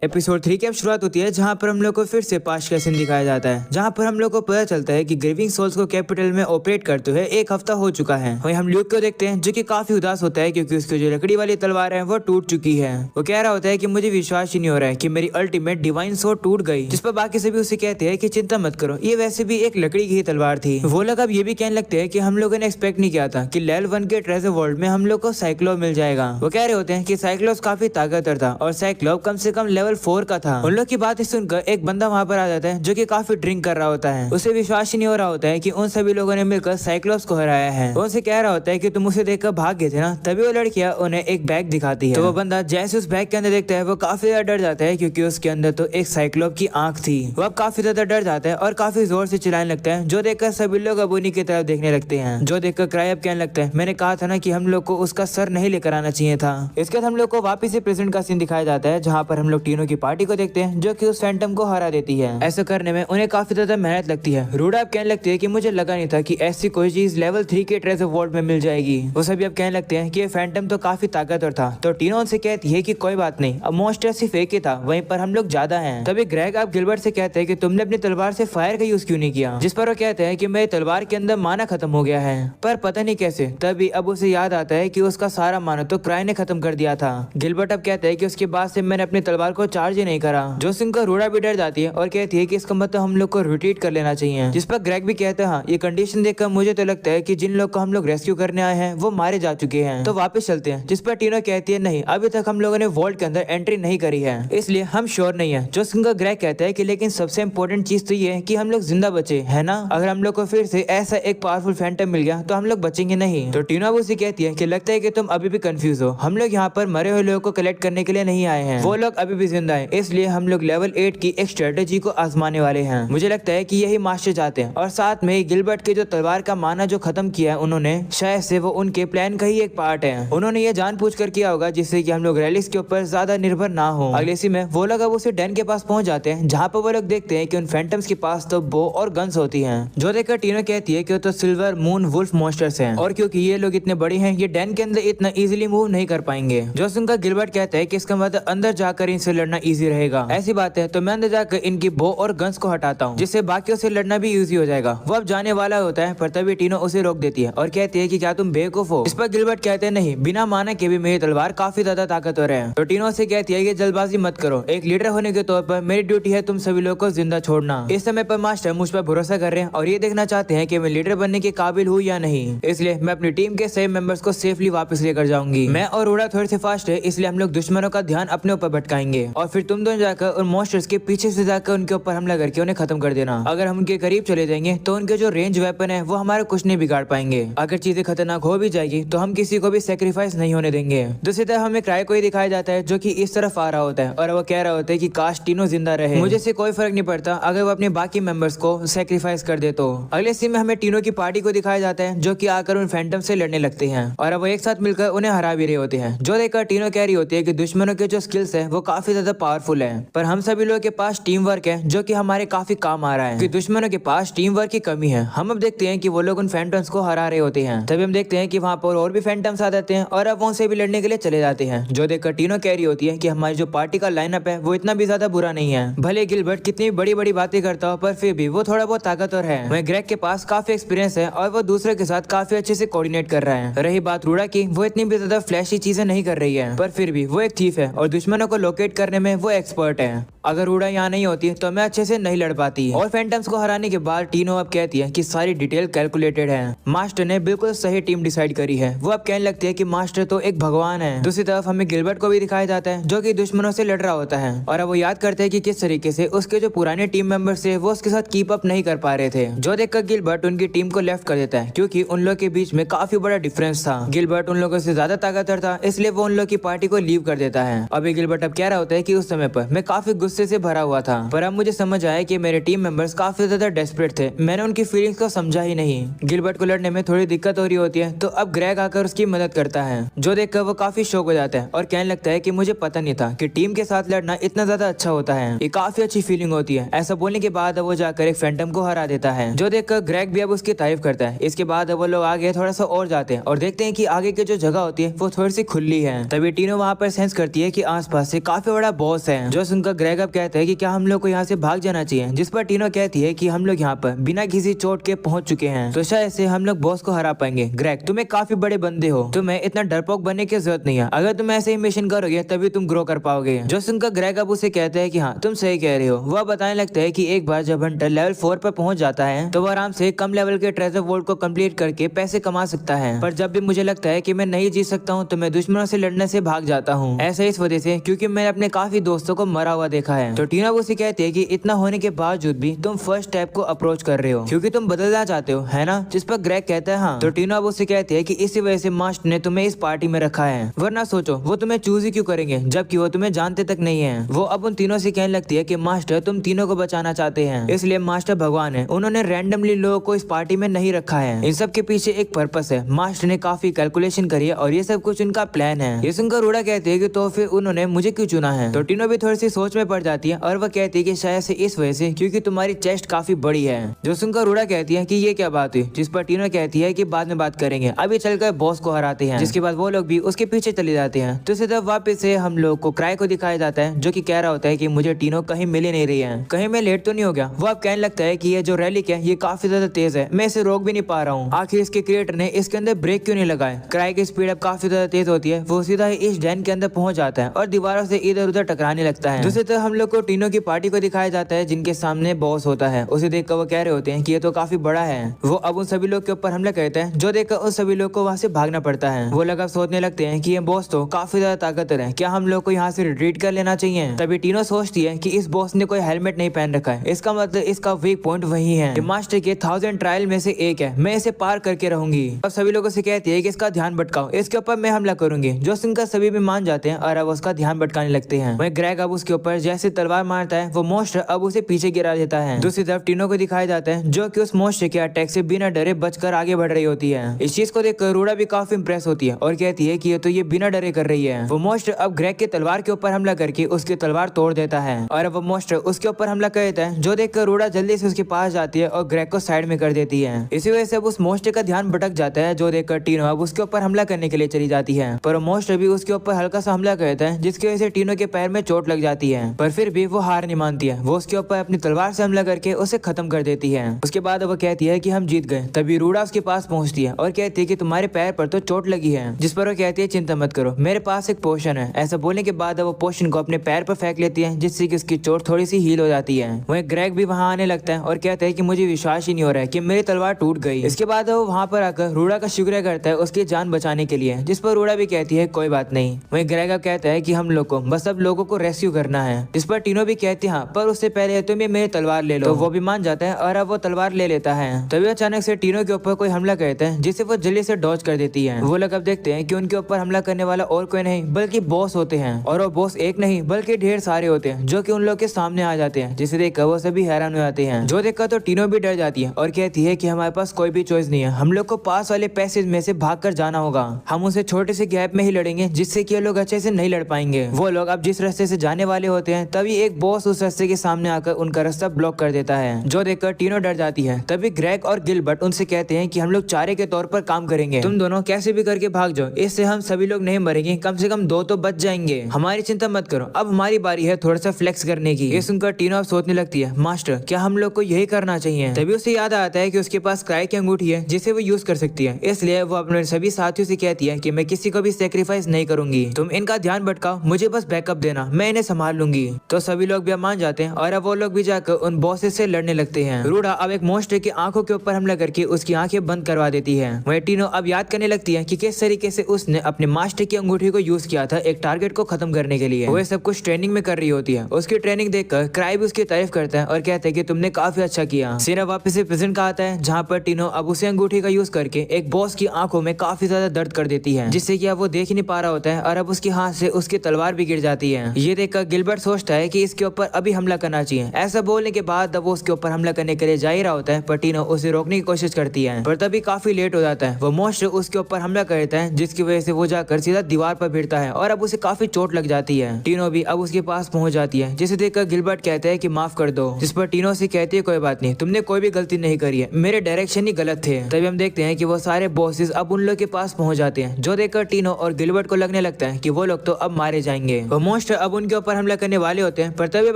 Episode 3 की अब शुरुआत होती है जहां पर हम लोग को फिर से पास्ट का सीन दिखाया जाता है, जहां पर हम लोग को पता चलता है कि ग्रीविंग सोल्स को कैपिटल में ऑपरेट करते हुए एक हफ्ता हो चुका है। वहीं हम ल्यूक को देखते हैं जो कि काफी उदास होता है क्योंकि उसकी जो लकड़ी वाली तलवार है वो टूट चुकी है। वो कह रहा होता है कि मुझे विश्वास ही नहीं हो रहा है कि मेरी अल्टीमेट डिवाइन सोर्ड टूट गई। जिस पर बाकी सभी उसे कहते हैं कि चिंता मत करो, ये वैसे भी एक लकड़ी की ही तलवार थी। वो लोग अब ये भी कहने लगते हैं कि हम लोगों ने एक्सपेक्ट नहीं किया था कि लेवल 1 के ट्रेजर वर्ल्ड में हम लोग को साइक्लोप मिल जाएगा। वो कह रहे होते हैं कि साइक्लोप काफी ताकतवर था और साइक्लोप कम से कम लेवल 4 का था। उन लोग की बात सुनकर एक बंदा वहाँ पर आ जाता है जो कि काफी ड्रिंक कर रहा होता है। उसे विश्वास ही नहीं हो रहा होता है कि उन सभी लोगों ने मिलकर साइक्लोप्स को हराया है। वो उनसे कह रहा होता है कि तुम उसे देखकर भाग गए थे ना। तभी वो लड़कियां उन्हें एक बैग दिखाती है। तो वो बंदा जैसे उस बैग के अंदर देखता है वो काफी ज्यादा डर जाता है क्योंकि उसके अंदर तो एक साइक्लोप की आंख थी। वो अब काफी ज्यादा डर जाता है और काफी जोर से चिल्लाने लगता है, जो देखकर सभी लोग अब उन्हीं की तरफ देखने लगते हैं। जो देखकर क्राइब कहने लगता है, मैंने कहा था ना कि हम लोग को उसका सर नहीं लेकर आना चाहिए था। इसके बाद हम लोग को वापिस से प्रेजेंट का सीन दिखाया जाता है जहाँ पर हम लोग टीनों की पार्टी को देखते हैं जो कि उस फैंटम को हरा देती है। ऐसा करने में उन्हें काफी ज्यादा मेहनत लगती है। रूडा अब कहने लगती है कि मुझे लगा नहीं था कि ऐसी कोई चीज लेवल 3 के ट्रेजर वर्ल्ड में मिल जाएगी। वो सभी अब कहने लगते हैं कि ये फैंटम तो काफी ताकतवर था। तो टीनो उनसे कहती है कि कोई बात नहीं, अब मोस्टर सिर्फ एक ही था, वहीं पर हम लोग ज्यादा हैं। तभी ग्रेग अब गिलबर्ट से कहते हैं कि तुमने अपनी तलवार से फायर का यूज क्यों नहीं किया। जिस पर वो कहते हैं कि मेरी तलवार के अंदर माना खत्म हो गया है, पर पता नहीं कैसे। तभी अब उसे याद आता है कि उसका सारा माना तो क्राई ने खत्म कर दिया था। गिलबर्ट अब कहते हैं कि उसके बाद से मैंने अपनी तलवार को चार्ज ही नहीं करा। जो सुनकर रूडा भी डर जाती है और कहती है कि इसका मतलब हम लोग को रिट्रीट कर लेना चाहिए। जिस पर ग्रेग भी कहते हैं हाँ, ये कंडीशन देखकर मुझे तो लगता है कि जिन लोग को हम लोग रेस्क्यू करने आए हैं वो मारे जा चुके हैं, तो वापस चलते हैं। जिस पर टीनो कहती है नहीं, अभी तक हम लोगों ने वॉल्ट के अंदर एंट्री नहीं करी है, इसलिए हम श्योर नहीं है। जो सुनकर ग्रेग कहता है कि लेकिन सबसे इम्पोर्टेंट चीज तो ये है कि हम लोग जिंदा बचे है ना। अगर हम लोग को फिर से ऐसा एक पावरफुल फैंटम मिल गया तो हम लोग बचेंगे नहीं। तो टीनो अब उसे कहती है कि लगता है कि तुम अभी भी कंफ्यूज हो, हम लोग यहाँ पर मरे हुए लोगों को कलेक्ट करने के लिए नहीं आए हैं, वो लोग अभी भी जिंदा है, इसलिए हम लोग लेवल 8 की एक स्ट्रेटेजी को आजमाने वाले हैं। मुझे लगता है कि यही मास्टर चाहते हैं और साथ में गिलबर्ट के जो तलवार का माना जो खत्म किया है उन्होंने, शायद से वो उनके प्लान का ही एक पार्ट है। उन्होंने ये जानबूझ कर किया होगा जिससे कि हम लोग रैलिस के ऊपर ज्यादा निर्भर ना हो। अगले सी में वो लोग अब उसे डैन के पास पहुंच जाते हैं जहाँ पर वो लोग देखते हैं कि उन फैंटम्स के पास तो बो और गन्स होती हैं। जो देखकर टीनो कहती है कि वो तो सिल्वर मून वुल्फ मॉन्स्टर्स हैं और क्योंकि ये लोग इतने बड़े हैं ये डैन के अंदर इतना इजीली मूव नहीं कर पाएंगे। जो सुनकर गिलबर्ट कहता है कि इसका मतलब अंदर जाकर इनसे लड़ना इजी रहेगा। ऐसी बात है तो मैं अंदर जाकर इनकी बो और गन्स को हटाता हूँ जिससे बाकियों से लड़ना भी इजी हो जाएगा। वो अब जाने वाला होता है पर तभी टीनो उसे रोक देती है और कहती है कि क्या तुम बेवकूफ हो। इस पर गिलबर्ट कहते हैं नहीं, बिना माना के भी मेरी तलवार काफी ज्यादा ताकतवर है। तो टीनो से कहती है कि जल्दबाजी मत करो, एक लीडर होने के तौर पर मेरी ड्यूटी है तुम सभी लोगों को जिंदा छोड़ना। इस समय पर मास्टर मुझ पर भरोसा कर रहे हैं और ये देखना चाहते हैं कि मैं लीडर बनने के काबिल हूँ या नहीं, इसलिए मैं अपनी टीम के सभी मेंबर्स को सेफली वापस लेकर जाऊंगी। मैं और रूडा थोड़े से फास्ट है इसलिए हम लोग दुश्मनों का ध्यान अपने ऊपर भटकाएंगे और फिर तुम दोनों जाकर उन मॉन्स्टर्स के पीछे से जाकर उनके ऊपर हमला करके उन्हें खत्म कर देना। अगर हम उनके करीब चले जाएंगे तो उनके जो रेंज वेपन है वो हमारा कुछ नहीं बिगाड़ पाएंगे। अगर चीजें खतरनाक हो भी जाएगी तो हम किसी को भी सेक्रीफाइस नहीं होने देंगे। दूसरी तरफ हमें क्राई को ही दिखाया जाता है जो कि इस तरफ आ रहा होता है और वो कह रहा होता है कि काश टीनो जिंदा रहे, मुझे से कोई फर्क नहीं पड़ता अगर वो अपने बाकी मेंबर्स को सेक्रीफाइस कर दे। तो अगले सीन में हमें टीनो की पार्टी को दिखाया जाता है जो कि आकर उन फैंटम से लड़ने लगते हैं और वो एक साथ मिलकर उन्हें हरा भी रहे होते हैं। जो देखकर टीनो कह रही होती है कि दुश्मनों के जो स्किल्स है वो काफी ज्यादा पावरफुल है, पर हम सभी लोगों के पास टीम वर्क है जो कि हमारे काफी काम आ रहा है कि दुश्मनों के पास टीम वर्क की कमी है। हम अब देखते हैं कि वो लोग उन फैंटम्स को हरा रहे होते हैं। तभी हम देखते हैं कि वहाँ पर और भी फैंटम्स आ जाते हैं और अब उनसे भी लड़ने के लिए चले जाते हैं। जो देखकर टीनो कह रही होती है कि हमारी जो पार्टी का लाइनअप है वो इतना भी ज्यादा बुरा नहीं है, भले गिलबर्ट कितनी बड़ी बड़ी बातें करता हो पर फिर भी वो थोड़ा बहुत ताकतवर है। वहीं ग्रेग के पास काफी एक्सपीरियंस है और वो दूसरे के साथ काफी अच्छे से कोऑर्डिनेट कर रहा है। रही बात रूडा की, वो इतनी भी ज्यादा फ्लैशी चीजें नहीं कर रही है पर फिर भी वो एक थीफ है और दुश्मनों को लोकेट करने में वो एक्सपर्ट है। अगर रूडा यहाँ नहीं होती तो मैं अच्छे से नहीं लड़ पाती। और फैंटम्स को हराने के बाद टीनो अब कहती है कि सारी डिटेल कैलकुलेटेड है, मास्टर ने बिल्कुल सही टीम डिसाइड करी है। वो अब कहने लगती है कि मास्टर तो एक भगवान है। दूसरी तरफ हमें गिलबर्ट को भी दिखाया जाता है जो कि दुश्मनों से लड़ रहा होता है और अब वो याद करते हैं कि किस तरीके से उसके जो पुराने टीम मेंबर्स थे वो उसके साथ कीप अप नहीं कर पा रहे थे। जो देखकर गिलबर्ट उनकी टीम को लेफ्ट कर देता है क्योंकि उन लोगों के बीच में काफी बड़ा डिफरेंस था। गिलबर्ट उन लोगों से ज्यादा ताकतवर था इसलिए वो उन लोगों की पार्टी को लीव कर देता है। अभी गिलबर्ट अब कह रहा होता है कि उस समय पर मैं काफी गुस्से से भरा हुआ था। पर अब मुझे समझ आया कि मेरे टीम मेंबर्स काफी ज्यादा डेस्परेट थे। मैंने उनकी फीलिंग्स को समझा ही नहीं। गिलबर्ट को लड़ने में थोड़ी दिक्कत हो रही होती है तो अब ग्रेग आकर उसकी मदद करता है, जो देखकर वो काफी शॉक हो जाता है और कहने लगता है कि मुझे पता नहीं था कि टीम के साथ लड़ना इतना ज्यादा अच्छा होता है। ये काफी अच्छी फीलिंग होती है। ऐसा बोलने के बाद वो जाकर एक फैंटम को हरा देता है, जो देखकर ग्रेग भी अब उसकी तारीफ करता है। इसके बाद वो लोग आगे थोड़ा सा और जाते हैं और देखते हैं कि आगे की जो जगह होती है वो थोड़ी सी खुली है। तभी टीनो वहाँ पर सेंस करती है कि आसपास से काफी बड़ा बॉस है, जो सुनकर ग्रेग अब कहता है कि क्या हम लोग को यहाँ से भाग जाना चाहिए, जिस पर टीनो कहती है कि हम लोग यहाँ पर बिना किसी चोट के पहुंच चुके हैं तो शायद से हम लोग बॉस को हरा पाएंगे। ग्रेग तुम एक काफी बड़े बंदे हो, तुम्हें इतना डरपोक बनने की जरूरत नहीं है। अगर तुम ऐसे ही मिशन करोगे तभी तुम ग्रो कर पाओगे। जो सुनकर ग्रेग अब उसे कहता है कि हाँ तुम सही कह रहे हो। वह बताने लगता है कि एक बार जब हंटर लेवल 4 पर पहुंच जाता है तो वह आराम से कम लेवल के ट्रेजर वोल्ट को कंप्लीट करके पैसे कमा सकता है, पर जब भी मुझे लगता है कि मैं नहीं जीत सकता हूँ तो मैं दुश्मनों से लड़ने से भाग जाता हूँ। ऐसा इस वजह से क्योंकि मैंने अपने काफी दोस्तों को मरा हुआ देखा है। तो टीना उसे कहती है कि इतना होने के बावजूद भी तुम फर्स्ट स्टेप को अप्रोच कर रहे हो क्योंकि तुम बदलना चाहते हो, है ना? जिस पर ग्रेग कहता है हाँ। तो टीना अब उसे कहती है कि इसी वजह से मास्टर ने तुम्हें इस पार्टी में रखा है, वरना सोचो वो तुम्हें चूज ही क्यों करेंगे जबकि वो तुम्हें जानते तक नहीं है। वो अब उन तीनों से कहने लगती है कि मास्टर तुम तीनों को बचाना चाहते हैं, इसलिए मास्टर भगवान है, उन्होंने रैंडमली लोगों को इस पार्टी में नहीं रखा है। इन सब के पीछे एक पर्पस है। मास्टर ने काफी कैलकुलेशन करी है और ये सब कुछ उनका प्लान है। ये सुनकर रूडा कहती है कि तो फिर उन्होंने मुझे क्यों चुना है? तो टीनो भी थोड़ी सी सोच में पड़ जाती है और वह कहती है कि शायद से इस वजह से क्योंकि तुम्हारी चेस्ट काफी बड़ी है। जो सुनकर रूडा कहती है कि ये क्या बात हुई, जिस पर टीनो कहती है कि बाद में बात करेंगे, अभी चलकर बॉस को हराते हैं। जिसके बाद वो लोग भी उसके पीछे चले जाते हैं। तो सीधा वापस से हम लोग को क्राई को दिखाया जाता है, जो कि कह रहा होता है कि मुझे टीनो कहीं मिल ही नहीं रही है, कहीं मैं लेट तो नहीं हो गया। वो अब कहने लगता है कि ये जो रैलिक है ये काफी ज्यादा तेज है, मैं इसे रोक भी नहीं पा रहा हूँ। आखिर इसके क्रिएटर ने इसके अंदर ब्रेक क्यों नहीं लगाए? क्राई की स्पीड अब काफी ज्यादा तेज होती है। वो सीधा ही इस डैन के अंदर पहुंच जाता है और दीवारों से इधर उधर टकराने लगता है। दूसरी तरफ हम लोग को टीनो की पार्टी को दिखाया जाता है, जिनके सामने बॉस होता है। उसे देखकर वो कह रहे होते हैं कि ये तो काफी बड़ा है। वो अब उन सभी लोग के ऊपर हमला करता है, जो देखकर उन सभी लोग को वहाँ से भागना पड़ता है। वो लोग अब सोचने लगते हैं कि ये बॉस तो काफी ज्यादा ताकतवर है, क्या हम लोग को यहाँ से रिट्रीट कर लेना चाहिए? तभी टीनो सोचती है कि इस बॉस ने कोई हेलमेट नहीं पहन रखा है, इसका मतलब इसका वीक पॉइंट वही है। मास्टर के 1000 ट्रायल में से एक है, मैं इसे पार करके रहूंगी। अब सभी लोगों से कहती है कि इसका ध्यान भटकाओ, इसके ऊपर मैं हमला करूंगी। जो सुनकर सभी भी मान जाते हैं और अब उसका ध्यान भटकाने लगते हैं। वहीं ग्रेग अब उसके ऊपर जैसे तलवार मारता है, वो मोस्टर अब उसे पीछे गिरा देता है। दूसरी तरफ टीनो को दिखाया जाता है, जो कि उस मोस्टर के अटैक से बिना डरे बचकर आगे बढ़ रही होती है। इस चीज को देखकर रूडा भी काफी इंप्रेस होती है और कहती है कि ये तो ये बिना डरे कर रही है। वो मोस्टर अब ग्रेग के तलवार के ऊपर हमला करके उसकी तलवार तोड़ देता है और अब वो मोस्टर उसके ऊपर हमला कर देता है, जो देखकर रूडा जल्दी से उसके पास जाती है और ग्रेग को साइड में कर देती है। इसी वजह से अब उस मोस्टर का ध्यान भटक जाता है, जो देखकर टीनो अब उसके ऊपर हमला करने के लिए चली जाती है। पर मोस्टर भी उसके ऊपर हल्का सा हमला करता है, जिसकी वजह से टीनो के पैर में चोट लग जाती है। पर फिर भी वो हार नहीं मानती है। वो उसके ऊपर अपनी तलवार से हमला करके उसे खत्म कर देती है। उसके बाद वो कहती है कि हम जीत गए। तभी रूडा उसके पास पहुंचती है और कहती है कि तुम्हारे पैर पर तो चोट लगी है, जिस पर वो कहती है चिंता मत करो, मेरे पास एक पोशन है। ऐसा बोलने के बाद वो पोशन को अपने पैर पर फेंक लेती है, जिससे कि उसकी चोट थोड़ी सी हील हो जाती है। वहीं ग्रेग भी वहां आने लगता है और कहता है कि मुझे विश्वास ही नहीं हो रहा है कि मेरी तलवार टूट गई। इसके बाद वो वहां पर आकर रूडा का शुक्रिया करता है उसकी जान बचाने के लिए, जिस पर रूडा भी कहती है कोई बात नहीं। वहीं ग्रेग कहता है कि हम लोग को बस अब लोगों को रेस्क्यू करना है, जिस पर टीनो भी कहती है हाँ, पर उससे पहले तुम ये मेरी तलवार ले लो। तो वो भी मान जाता है और अब वो तलवार ले लेता है। तभी अचानक से टीनो के ऊपर कोई हमला करता है, जिसे वो जल्दी से डॉज कर देती है। वो लोग अब देखते हैं कि उनके ऊपर हमला करने वाला और कोई नहीं बल्कि बॉस होते हैं, और वो बॉस एक नहीं बल्कि ढेर सारे होते हैं, जो कि उन लोग के सामने आ जाते हैं, जिसे देखकर वो सभी हैरान हो जाते हैं। जो देखकर तो टीनो भी डर जाती है और कहती है कि हमारे पास कोई भी चॉइस नहीं है, हम लोग को पास वाले पैसेज में से भागकर जाना होगा। हम उसे छोटे से गैप में ही लड़ेंगे, जिससे कि ये लोग अच्छे से नहीं लड़ पाएंगे। वो लोग अब जिस रास्ते से जाने वाले होते हैं, तभी एक बॉस उस रास्ते के सामने आकर उनका रास्ता ब्लॉक कर देता है, जो देखकर टीनो डर जाती है। तभी ग्रेग और गिलबर्ट उनसे कहते हैं कि हम लोग चारे के तौर पर काम करेंगे, तुम दोनों कैसे भी करके भाग जाओ, इससे हम सभी लोग नहीं मरेंगे, कम से कम 2 तो बच जाएंगे। हमारी चिंता मत करो, अब हमारी बारी है थोड़ा सा फ्लेक्स करने की। ये सुनकर टीनो अब सोचने लगती है, मास्टर क्या हम लोग को यही करना चाहिए? तभी उसे याद आता है कि उसके पास क्राई की अंगूठी है, जिसे वो यूज कर सकती है। इसलिए वो अपने सभी साथियों से कहती है कि मैं किसी को भी सेक्रीफाइस नहीं करूंगी, तुम इनका ध्यान भटकाओ, मुझे बस बैकअप देना, मैं इन्हें संभाल लूंगी। तो सभी लोग भी मान जाते हैं और अब वो लोग भी जाकर उन बॉसेस से लड़ने लगते हैं। रूडा अब एक मोस्टर की आंखों के ऊपर हमला करके उसकी आंखें बंद करवा देती है। वहीं टीनो अब याद करने लगती है कि किस तरीके से उसने अपने मास्टर की अंगूठी को यूज किया था एक टारगेट को खत्म करने के लिए। वो सब कुछ ट्रेनिंग में कर रही होती है। उसकी ट्रेनिंग देखकर क्राई भी उसकी तारीफ करता है और कहता है कि तुमने काफी अच्छा किया। सीना वापस से प्रेजेंट का आता है, जहाँ पर टीनो अब उसे अंगूठी का यूज करके एक बॉस की आंखों में काफी ज्यादा दर्द कर देती है, जिससे कि अब वो देख ही नहीं पा रहा होता है और अब उसके हाथ से उसकी तलवार भी गिर जाती है। ये देखकर गिलबर्ट सोचने सोचता है कि इसके ऊपर अभी हमला करना चाहिए। ऐसा बोलने के बाद वो उसके ऊपर हमला करने के लिए जा ही रहा होता है, पर टीनो उसे रोकने की कोशिश करती है, पर तभी काफी लेट हो जाता है। वो मॉन्स्टर उसके ऊपर हमला कर देता है, जिसकी वजह से वो जाकर सीधा दीवार पर भिड़ता है और अब उसे काफी चोट लग जाती है। टीनो भी अब उसके पास पहुंच जाती है, जिसे देखकर गिलबर्ट कहता है कि माफ कर दो, जिस पर टीनो से कहती है कोई बात नहीं, तुमने कोई भी गलती नहीं करी है, मेरे डायरेक्शन ही गलत थे। तभी हम देखते हैं कि वो सारे बॉसेस अब उन लोग के पास पहुंच जाते हैं, जो देखकर टीनो और गिलबर्ट को लगने लगता है कि वो लोग तो अब मारे जाएंगे। वो मॉन्स्टर अब उनके ऊपर हमला करने वाले होते हैं, पर तभी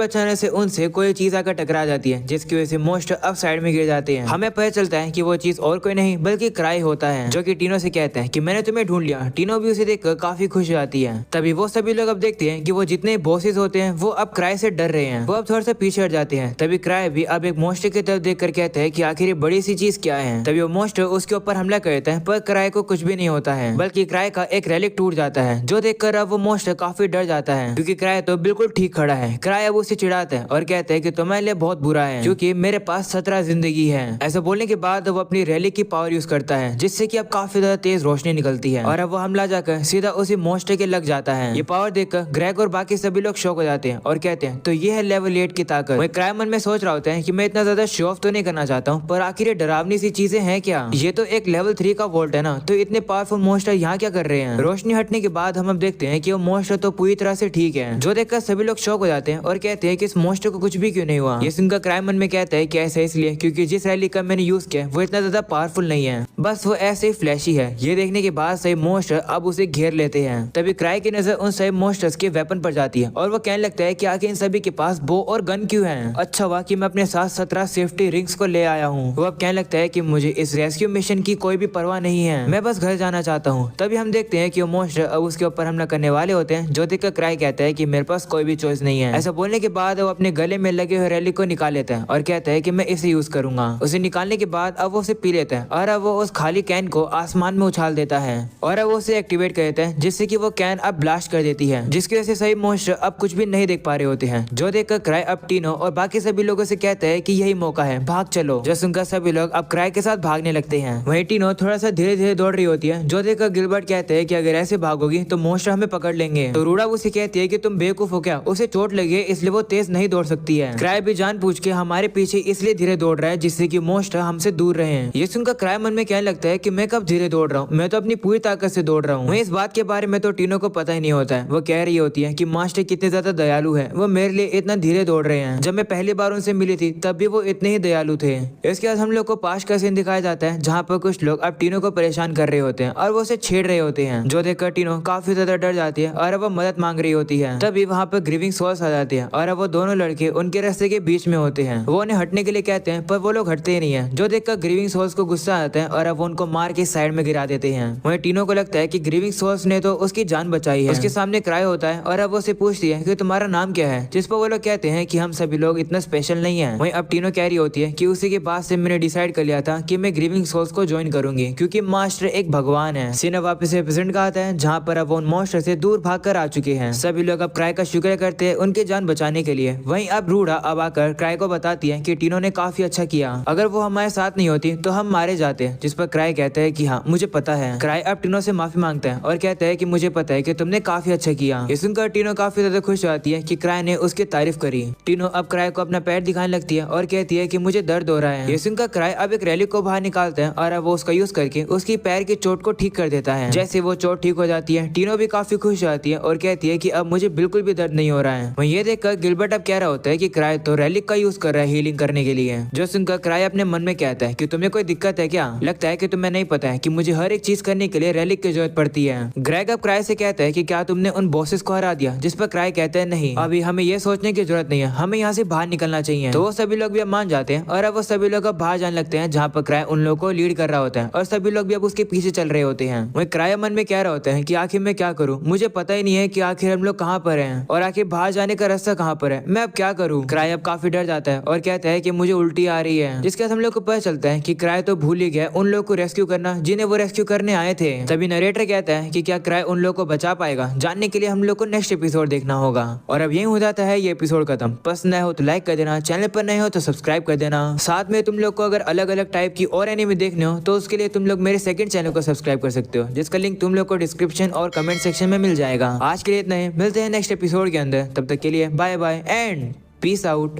अचानक से उनसे कोई चीज आकर टकरा जाती है, जिसकी वजह से मॉन्स्टर अब साइड में गिर जाते हैं। हमें पता चलता है कि वो चीज और कोई नहीं बल्कि क्राई होता है, जो कि टीनो से कहता है कि मैंने तुम्हें ढूंढ लिया। टीनो भी उसे देखकर काफी खुश हो जाती है। तभी वो सभी लोग अब देखते हैं कि वो जितने बॉसेस होते हैं वो अब क्राई से डर रहे हैं, वो अब थोड़ा सा पीछे हट जाते हैं। तभी क्राई भी अब एक मॉन्स्टर की तरफ देखकर कहता है कि आखिर ये बड़ी सी चीज क्या है। तभी वो मॉन्स्टर उसके ऊपर हमला करता है, पर क्राई को कुछ भी नहीं होता है, बल्कि क्राई का एक रेलिक टूट जाता है, जो देखकर अब वो मॉन्स्टर काफी डर जाता है, क्योंकि क्राई तो बिल्कुल ठीक खड़ा है। क्राई अब उसे चिढ़ाता है और कहता है कि तुम्हारे लिए बहुत बुरा है, क्योंकि मेरे पास 17 जिंदगी है। ऐसा बोलने के बाद वो अपनी रेलिक की पावर यूज करता है, जिससे कि अब काफी ज्यादा तेज रोशनी निकलती है और अब वो हमला जाकर सीधा उसी मॉन्स्टर के लग जाता है। ये पावर देखकर ग्रेग और बाकी सभी लोग शॉक हो जाते हैं और कहते हैं तो ये है लेवल 8 की ताकत। वही क्राई मन में सोच रहा होता है कि मैं इतना ज्यादा शो ऑफ तो नहीं करना चाहता हूँ, पर आखिर ये डरावनी सी चीजें हैं क्या? ये तो एक लेवल 3 का वोल्ट है ना, तो इतने पावरफुल मॉन्स्टर यहाँ क्या कर रहे हैं? रोशनी हटने के बाद हम अब देखते हैं कि वो मॉन्स्टर तो पूरी तरह से ठीक है, जो देखकर सभी लोग शॉक हो जाते हैं और कहते हैं कि इस मॉन्स्टर को कुछ भी क्यों नहीं हुआ। ये सुनकर क्राई मन में कहता है कि ऐसा इसलिए क्योंकि जिस रैली का मैंने यूज किया वो इतना ज्यादा पावरफुल नहीं है, बस वो ऐसे ही फ्लैशी है। ये देखने के बाद सभी मॉन्स्टर अब उसे घेर लेते हैं। तभी क्राई की नजर उन सभी मॉन्स्टर्स के वेपन पर जाती है और वो कहने लगता है कि आखिर इन सभी के पास बो और गन क्यों है? अच्छा हुआ कि मैं अपने साथ 17 सेफ्टी रिंग्स को ले आया हूँ। वो अब कहने लगता है कि मुझे इस रेस्क्यू मिशन की कोई भी परवाह नहीं है, मैं बस घर जाना चाहता हूँ। तभी हम देखते हैं कि वो मॉन्स्टर अब उसके ऊपर हमला करने वाले होते हैं, जो देखकर क्राई कहता है कि मेरे पास कोई भी चॉइस नहीं है। ऐसा बोलने के बाद वो अपने गले में लगे हुए रेलिक को निकाल लेता है और कहता है कि मैं इसे यूज करूंगा। उसे निकालने के बाद अब वो उसे पी लेता है और अब वो उस खाली कैन को आसमान में उछाल देता है और अब वो उसे एक्टिवेट कर देता है, जिससे कि वो कैन अब ब्लास्ट कर देती है, जिसकी वजह से सही मॉन्स्टर अब कुछ भी नहीं देख पा रहे होते हैं। जो देखकर क्राई अब टीनो और बाकी सभी लोगों से कहता है कि यही मौका है, भाग चलो। जो सुनकर सभी लोग अब क्राई के साथ भागने लगते हैं। वहीं टीनो थोड़ा सा धीरे धीरे दौड़ रही होती है, जो देखकर गिलबर्ट कहते हैं कि अगर ऐसे भागोगी तो मॉन्स्टर हमें पकड़ लेंगे। तो रूडा उसे कहती है कि तुम बेवकूफ हो क्या, उसे चोट लगी है इसलिए वो तेज नहीं दौड़ सकती है। क्राई भी जान पूछ के हमारे पीछे इसलिए धीरे दौड़ रहा है जिससे कि मॉन्स्टर हमसे दूर रहे। ये सुनकर क्राई मन में कहने लगता है कि मैं कब धीरे दौड़ रहा हूँ, मैं तो अपनी पूरी ताकत से दौड़ रहा हूँ। इस बात के बारे में तो टीनो को पता ही नहीं होता है। वो कह रही होती है कि मास्टर कितने ज्यादा दयालु है, वो मेरे लिए इतना धीरे दौड़ रहे हैं। जब मैं पहली बार उनसे मिली थी तब भी वो इतने ही दयालु थे। इसके बाद हम लोग को पास का सीन दिखाया जाता है, जहाँ पर कुछ लोग अब टीनो को परेशान कर रहे होते हैं और वो उसे छेड़ रहे होते हैं, जो देखकर टीनो काफी ज्यादा डर जाती है और अब वो मदद मांग रही होती है। तभी वहाँ पर ग्रीविंग सोल्स आ जाते हैं और अब वो दोनों लड़के उनके रास्ते के बीच में होते हैं। वो उन्हें हटने के लिए कहते हैं, पर वो लोग हटते ही नहीं है, जो देखकर ग्रीविंग सोल्स को गुस्सा आता है और अब वो उनको मार के साइड में गिरा देते हैं। वहीं टीनो को लगता है कि ग्रीविंग सोल्स ने तो उसकी जान बचाई है। उसके सामने क्राई होता है और अब वो उसे पूछती है कि तुम्हारा नाम क्या है, जिस पर वो लोग कहते हैं कि हम सभी लोग इतना स्पेशल नहीं है। वहीं अब टीनो कह रही होती है कि उसी के बाद से मैंने डिसाइड कर लिया था कि मैं ग्रीविंग सोल्स को ज्वाइन करूंगी, क्योंकि मास्टर एक भगवान है। सीन वापस से प्रेजेंट का आता है, जहाँ पर अब वो मॉन्स्टर से दूर भागकर आ चुके हैं। सभी लोग अब क्राई का शुक्र करते हैं उनकी जान बचाने के लिए। वहीं अब रूडा अब आकर क्राई को बताती है कि टीनो ने काफी अच्छा किया, अगर वो हमारे साथ नहीं होती तो हम मारे जाते। जिस पर क्राई कहता है कि हाँ मुझे पता है। क्राई अब टीनो से माफी मांगता है और कहता है कि मुझे पता है कि तुमने काफी अच्छा किया। ये सुनकर टीनो काफी ज्यादा खुश हो जाती है कि क्राई ने उसकी तारीफ करी। टीनो अब क्राई को अपना पैर दिखाने लगती है और कहती है कि मुझे दर्द हो रहा है। ये सुनकर क्राई अब एक रैली को बाहर निकालता है और अब वो उसका यूज करके उसकी पैर की चोट को ठीक कर देता है। जैसे वो चोट ठीक हो जाती है, टीनो भी काफी खुश हो जाती है और कहती है कि अब मुझे बिल्कुल भी दर्द नहीं हो रहा है। वहीं ये देखकर गिलबर्ट अब कह रहा होता है कि क्राई तो रेलिक का यूज कर रहा है हीलिंग करने के लिए। जो सुनकर क्राई अपने मन में कहता है कि तुम्हें कोई दिक्कत है क्या? लगता है कि तुम्हें नहीं पता है कि मुझे हर एक चीज करने के लिए रेलिक की जरूरत पड़ती है। ग्रेग अब क्राई से कहता है कि क्या तुमने उन बॉसेस को हरा दिया? जिस पर क्राई कहता है नहीं, अभी हमें ये सोचने की जरूरत नहीं है, हमें यहाँ से बाहर निकलना चाहिए। तो वो सभी लोग भी अब मान जाते हैं और अब वो सभी लोग अब बाहर जाने लगते हैं, जहाँ पर क्राई उन लोगों को लीड कर रहा होता है और सभी लोग भी अब उसके पीछे चल रहे होते हैं। वही क्राई मन में कह रहा होता है कि आखिर मैं क्या करूँ, मुझे पता ही नहीं है कि आखिर हम लोग कहाँ पर हैं और आखिर बाहर जाने का रास्ता कहाँ पर है, मैं अब क्या करूँ। क्राई अब काफी डर जाता है और कहता है कि मुझे उल्टी आ रही है, जिसके बाद हम लोग को पता चलता है कि क्राई तो भूल ही गया उन लोगों को रेस्क्यू करना जिन्हें वो रेस्क्यू करने आए थे। तभी नरेटर कहता है कि क्या क्राई उन लोगों को बचा पाएगा, जानने के लिए हम लोग को नेक्स्ट एपिसोड देखना होगा। और अब यही हो जाता है ये एपिसोड खत्म। पसंद आया हो तो लाइक कर देना, चैनल पर नए हो तो सब्सक्राइब कर देना। साथ में तुम लोग को अगर अलग अलग टाइप की और एनिमे देखने हो तो उसके लिए तुम लोग मेरे सेकंड चैनल को सब्सक्राइब कर सकते हो, जिसका लिंक तुम लोग को डिस्क्रिप्शन और कमेंट सेक्शन में मिल जाएगा। आज के लिए इतना ही, मिलते हैं नेक्स्ट एपिसोड के अंदर। तब तक के लिए bye bye and peace out.